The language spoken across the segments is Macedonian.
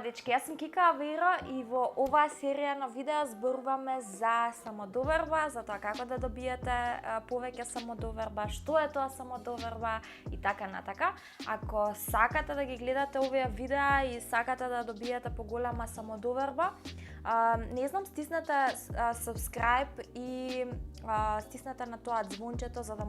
дечки, јас сум Кика Авеиро и во оваа серија на видеа зборуваме за самодоверба, за тоа како да добиете повеќе самодоверба, што е тоа самодоверба и така натака. Ако сакате да ги гледате овие видеа и сакате да добиете поголема самодоверба, не знам, стиснете subscribe и стиснете на тоа звончето за да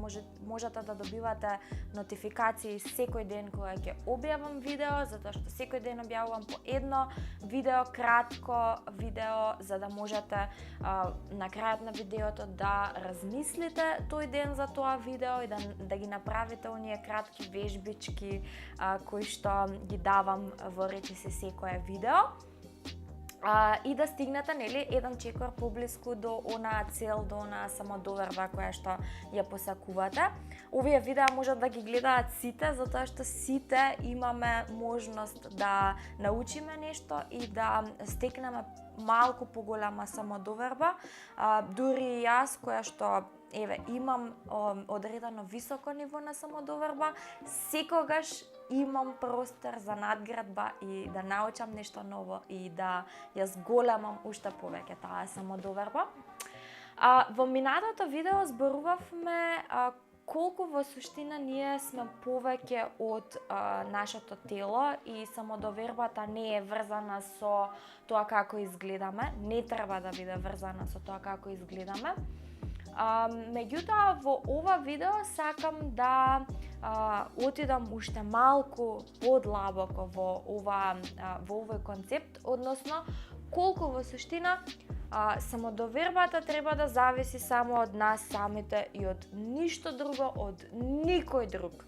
можете да добивате нотификации секој ден кога ќе објавам видео, затоа што секој ден објавувам по едно видео, кратко видео, за да можете на крајот на видеото да размислите тој ден за тоа видео и да ги направите оние кратки вежбички кои што ги давам во речиси секое видео. И да стигнете, нели, еден чекор поблиску до онаа цел, до онаа самодоверба која што ја посакувате. Овие видеа можат да ги гледаат сите, затоа што сите имаме можност да научиме нешто и да стекнеме малку поголема самодоверба. Дури и јас, која што имам одредено високо ниво на самодоверба, секогаш имам простор за надградба и да научам нешто ново и да ја зголемам уште повеќе таа самодоверба. Во минатото видео зборувавме колку во суштина ние сме повеќе од нашето тело и самодовербата не е врзана со тоа како изгледаме, не треба да биде врзана со тоа како изгледаме. Меѓутоа, во ова видео сакам да отидам уште малку подлабоко во овој концепт, односно колку во суштина самодовербата треба да зависи само од нас самите и од ништо друго, од никој друг.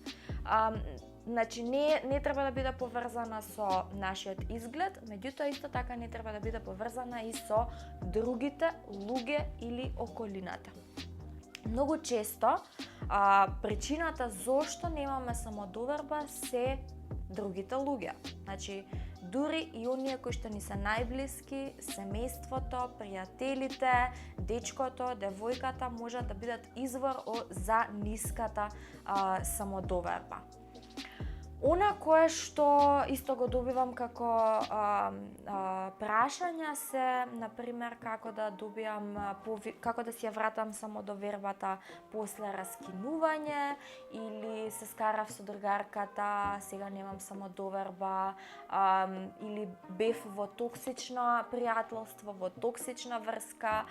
Значи, не треба да биде поврзана со нашиот изглед, меѓутоа исто така не треба да биде поврзана и со другите луѓе или околината. Многу често причината зошто немаме самодоверба се другите луѓе. Значи, дури и оние кои што ни се најблиски, семејството, пријателите, дечкото, девојката можат да бидат извор за ниската самодоверба. Она кое што исто го добивам како прашања се, например, како да добиам, како да си ја вратам самодовербата после раскинување, или се скарав со другарката, сега немам самодоверба, или бев во токсично пријателство, во токсична врска,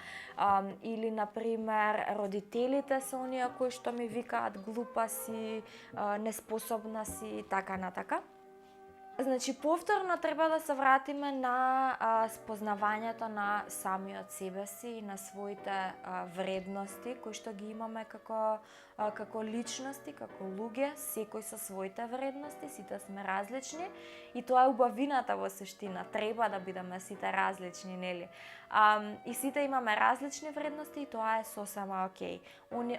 или, например, родителите се оние кои што ми викаат глупа си, неспособна си, така натака. Значи, повторно треба да се вратиме на спознавањето на самиот себе си и на своите вредности кои што ги имаме како личности, како луѓе, секој со своите вредности, сите сме различни и тоа е убавината во суштина, треба да бидеме сите различни, нели? И сите имаме различни вредности и тоа е сосема окей.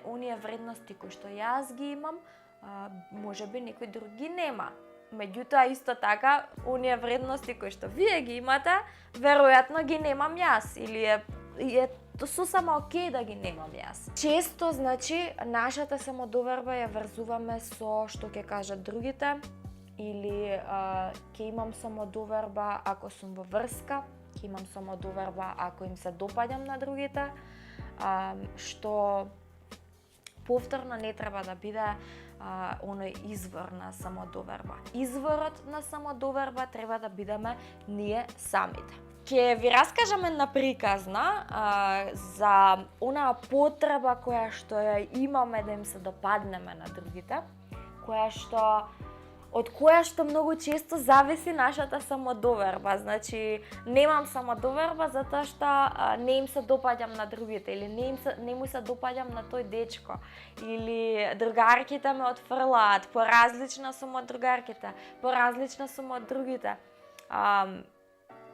Оние вредности кои што јас ги имам, можеби некој друг ги нема. Меѓутоа, исто така, оние вредности кои што вие ги имате, веројатно ги немам јас или е сосема окей да ги немам јас. Често, значи, нашата самодоверба ја врзуваме со што ќе кажат другите или ќе имам самодоверба ако сум во врска, ќе имам самодоверба ако им се допаѓам на другите, што повторно не треба да биде оној извор на самодоверба. Изворот на самодоверба треба да бидеме ние самите. Ќе ви раскажам една приказна за онаа потреба која што ја имаме да им се допаднеме на другите, од која што многу често зависи нашата самодоверба. Значи, немам самодоверба затоа што не им се допаѓам на другите или не му се допаѓам на тој дечко или другарките ме отфрлаат, поразлична сум од другарките, поразлична сум од другите.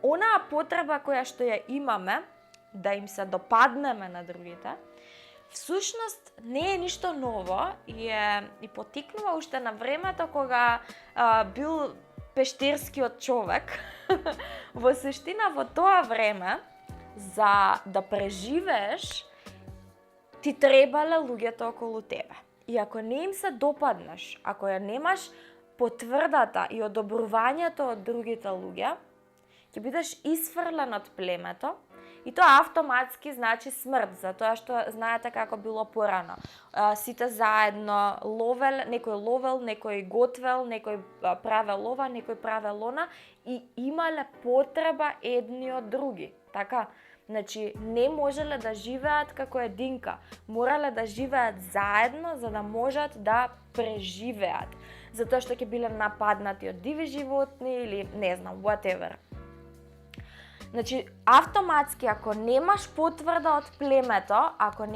Онаа потреба која што ја имаме да им се допаднеме на другите, всушност не е ништо ново и потикнува уште на времето кога бил пештерскиот човек. Во суштина, во тоа време, за да преживееш, ти требале луѓето околу тебе. И ако не им се допаднеш, ако ја немаш потврдата и одобрувањето од другите луѓе, ќе бидеш исфрлен од племето и тоа автоматски значи смрт, затоа што знаете како било порано. Сите заедно некој ловел, некој готвел, некој правел ова, некој правел она и имале потреба едни од други. Така, значи не можеле да живеат како единка, морале да живеат заедно за да можат да преживеат, затоа што ќе биле нападнати од диви животни или не знам, whatever. Значи, автоматски, ако немаш потврда од племето, ако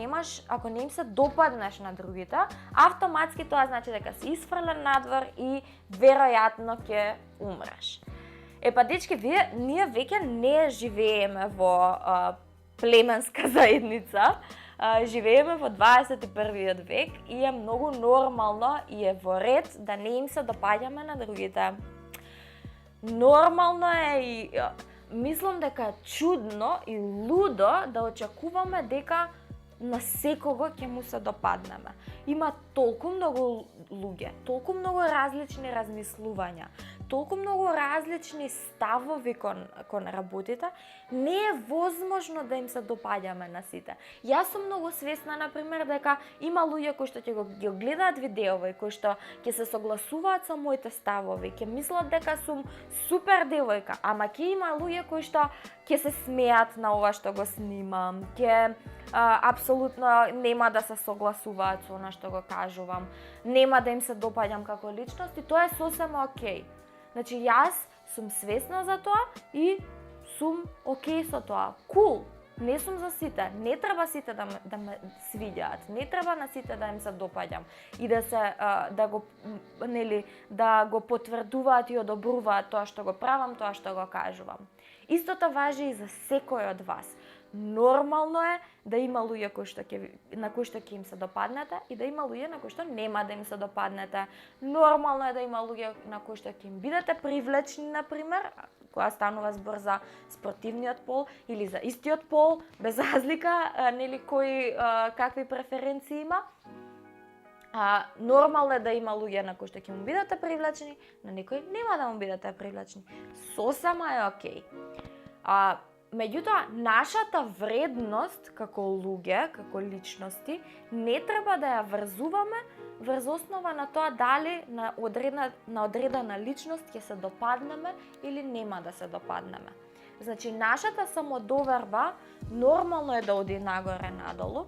не им се допаднеш на другите, автоматски тоа значи дека си исфрлен надвор и веројатно ќе умреш. Дечки, ние веќе не живееме во племенска заедница, живееме во 21 век и е многу нормално и е во ред да не им се допаѓаме на другите. Нормално е и мислам дека е чудно и лудо да очекуваме дека на секого ќе му се допаднеме. Има толку многу луѓе, толку многу различни размислувања, толку многу различни ставови кон работите, не е возможно да им се допаѓаме на сите. Јас сум многу свесна, например, дека има луѓе кои што ќе ги гледаат видеови, кои што ќе се согласуваат со моите ставови, ќе мислат дека сум супер девојка, ама ќе има луѓе кои што ќе се смеат на ова што го снимам, ќе апсолутно нема да се согласуваат со она што го кажувам, нема да им се допаѓам како личност и тоа е сосема окей. Значи, јас сум свесна за тоа и сум окей со тоа. Cool. Не сум за сите. Не треба сите да ме свиѓаат. Не треба на сите да им се допаѓам и да го потврдуваат и одобруваат тоа што го правам, тоа што го кажувам. Истото важи и за секој од вас. Нормално е да има луѓе на кои што ќе им се допаднете и да има луѓе на кои што нема да им се допаднете. Нормално е да има луѓе на кои што ќе им бидете привлечни, например, кога станува збор за спортивниот пол или за истиот пол, без разлика кој какви преференции има. Нормално е да има луѓе на кои што ќе му бидете привлечени, на некои нема да му бидете привлечени. Сосема е окей. Меѓутоа, нашата вредност како луѓе, како личности, не треба да ја врзуваме врз основа на тоа дали на одредена личност ќе се допаднеме или нема да се допаднеме. Значи, нашата самодоверба нормално е да оди нагоре-надолу.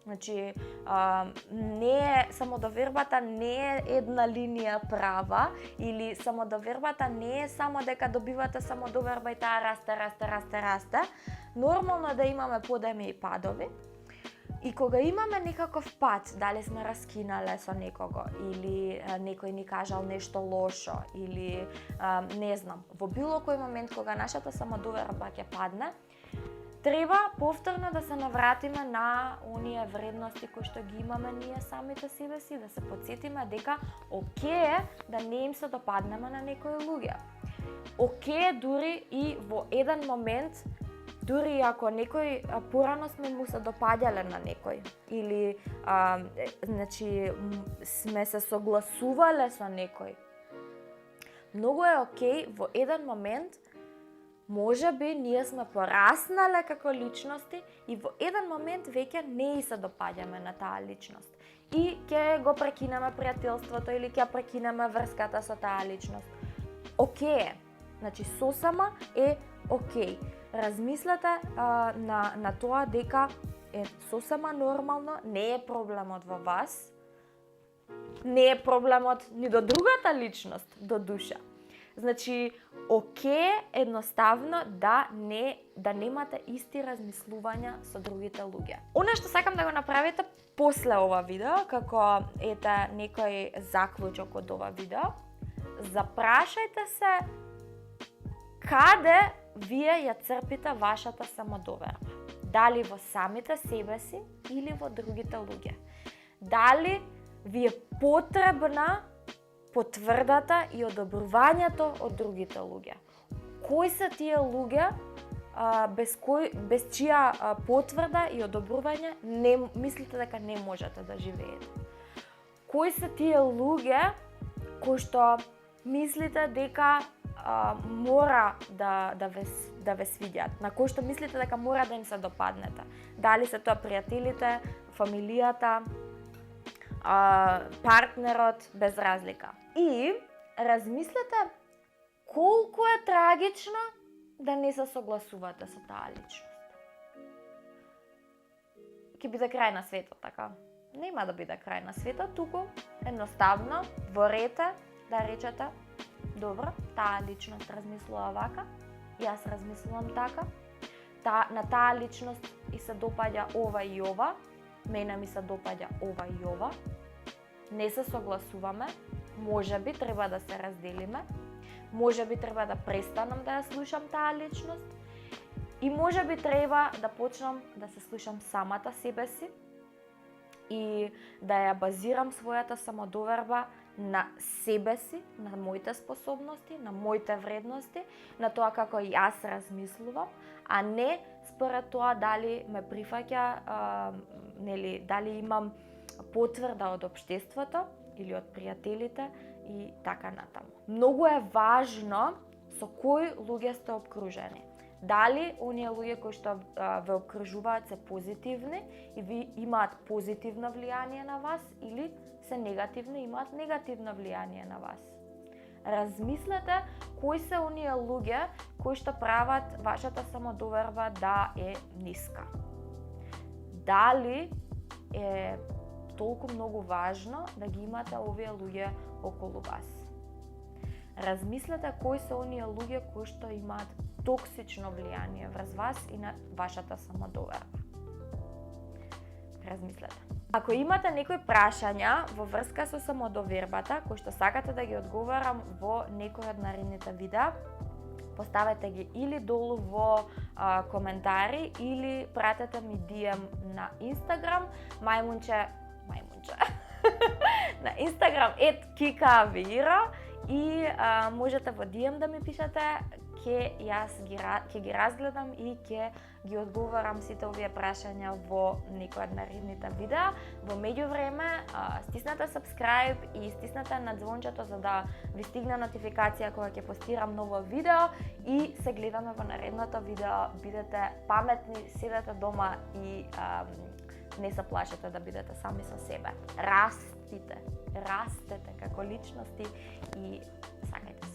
Значи, самодовербата не е една линија права или самодовербата не е само дека добивате самодоверба и таа расте. Нормално е да имаме подеми и падови. И кога имаме некаков пат, дали сме раскинале со некого или некој ни кажал нешто лошо или не знам, во било кој момент кога нашата самодоверба ќе падне, треба повторно да се навратиме на оние вредности кои што ги имаме ние самите себе си, да се потсетиме дека окей е да не им се допаднеме на некои луѓе. Окей е дури и во еден момент, дури ако некој порано сме му се допаѓале на некој или значи сме се согласувале со некој. Многу е окей во еден момент. Може би ние сме пораснале како личности и во еден момент веќе не и се допаѓаме на таа личност. И ќе го прекинеме пријателството или ќе прекинеме врската со таа личност. Окей е. Значи, сосема е окей. Размислете на тоа дека е сосема нормално, не е проблемот во вас, не е проблемот ни до другата личност, до душа. Значи, окей едноставно да немате исти размислувања со другите луѓе. Она што сакам да го направите после ова видео, како некој заклучок од ова видео, запрашајте се каде вие ја црпите вашата самодоверба. Дали во самите себе си или во другите луѓе. Дали ви е потребна потврдата и одобрувањето од другите луѓе. Кои се тие луѓе без чија потврда и одобрување мислите дека не можете да живеете? Кои се тие луѓе кои што мислите дека мора да ве свиѓаат, на кој што мислите дека мора да им се допаднете. Дали се тоа пријателите, фамилијата, партнерот, без разлика. И размислете колку е трагично да не се согласувате со таа личност. Ќе биде крај на светот, така? Нема да биде крај на светот, туку едноставно во рете да речете: добро, таа личност размислува вака, јас размислувам така, на таа личност и се допаѓа ова и ова, мене ми се допаѓа ова и ова, не се согласуваме, можеби треба да се разделиме, можеби треба да престанам да ја слушам таа личност и можеби треба да почнам да се слушам самата себе си и да ја базирам својата самодоверба на себе си, на моите способности, на моите вредности, на тоа како јас размислувам, а не според тоа дали ме прифаќа, дали имам потврда од општеството или од пријателите и така натаму. Многу е важно со кои луѓе сте обкружени. Дали оние луѓе кои што ве обкружуваат се позитивни и ви имаат позитивно влијание на вас или се негативни и имаат негативно влијание на вас. Размислете кои се оние луѓе кои што прават вашата самодоверба да е ниска. Дали е толку многу важно да ги имате овие луѓе околу вас. Размислете кои се оние луѓе кои што имаат токсично влијание врз вас и на вашата самодоверба. Размислете. Ако имате некои прашања во врска со самодовербата, кои што сакате да ги одговорам во некој од наредните видеа, поставете ги или долу во коментари или пратете ми DM на Instagram, мајмунче на Instagram @kikaavira и можете во DM да ми пишете, ќе ги разгледам и ќе ги одговорам сите овие прашања во некој од наредните видеа. Во меѓувреме, стиснете subscribe и стиснете на звончето за да ви стигне нотификација кога ќе постирам ново видео и се гледаме во наредното видео. Бидете паметни, седете дома и не се плашете да бидете сами со себе. Растете како личности и сакајте